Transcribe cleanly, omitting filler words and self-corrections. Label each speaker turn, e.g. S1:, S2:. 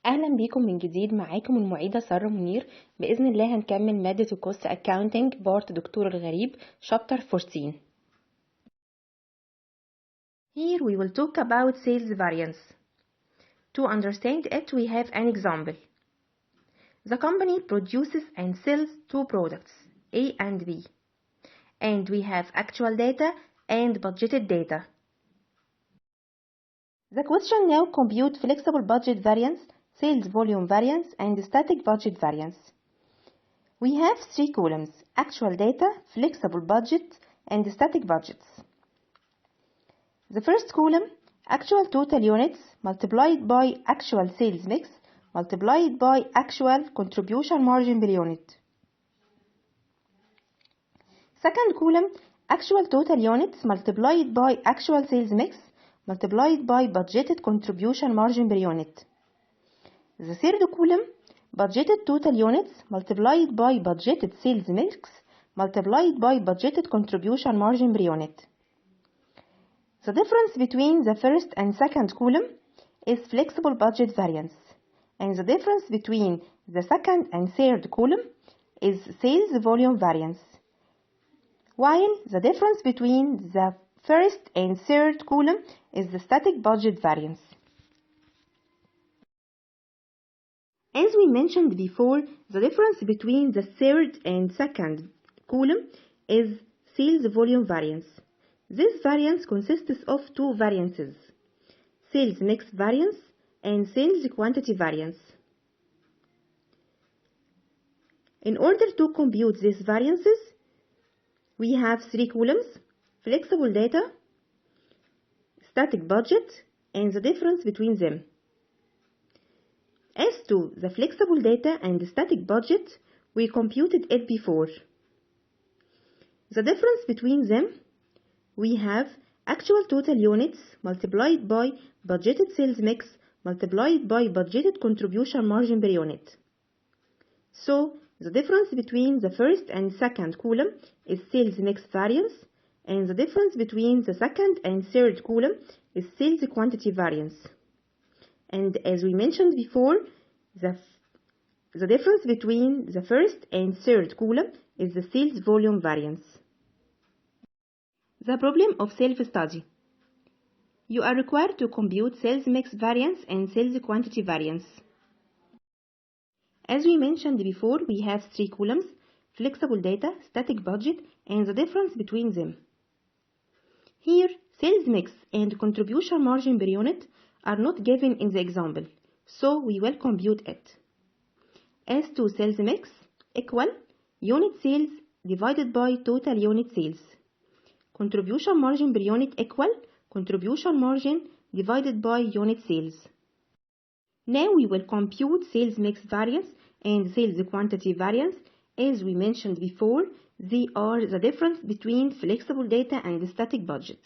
S1: أهلا بيكم من جديد. معاكم المعيدة سارة منير. بإذن الله هنكمل مادة الكوست أكاونتنج بارت دكتور الغريب شابتر 14. Here we will talk about sales variance. To understand it, we have an example. The company produces and sells two products, A and B. And we have actual data and budgeted data. The question now compute flexible budget variance, sales volume variance, and static budget variance. We have three columns: actual data, flexible budget, and static budgets. The first column, actual total units multiplied by actual sales mix multiplied by actual contribution margin per unit. Second column, actual total units multiplied by actual sales mix multiplied by budgeted contribution margin per unit. The third column, budgeted total units multiplied by budgeted sales mix multiplied by budgeted contribution margin per unit. The difference between the first and second column is flexible budget variance, and the difference between the second and third column is sales volume variance, while the difference between the first and third column is the static budget variance. As we mentioned before, the difference between the third and second column is sales volume variance. This variance consists of two variances: sales mix variance and sales quantity variance. In order to compute these variances, we have three columns: flexible data, static budget, and the difference between them. As to the flexible data and static budget, we computed it before. The difference between them, we have actual total units multiplied by budgeted sales mix multiplied by budgeted contribution margin per unit. So, the difference between the first and second column is sales mix variance, and the difference between the second and third column is sales quantity variance. And as we mentioned before, the difference between the first and third column is the sales volume variance. The problem of self-study. You are required to compute sales mix variance and sales quantity variance. As we mentioned before, we have three columns: flexible data, static budget, and the difference between them. Here, sales mix and contribution margin per unit are not given in the example, so we will compute it. As to sales mix, equal unit sales divided by total unit sales. Contribution margin per unit equal contribution margin divided by unit sales. Now we will compute sales mix variance and sales quantity variance. As we mentioned before, they are the difference between flexible data and static budget.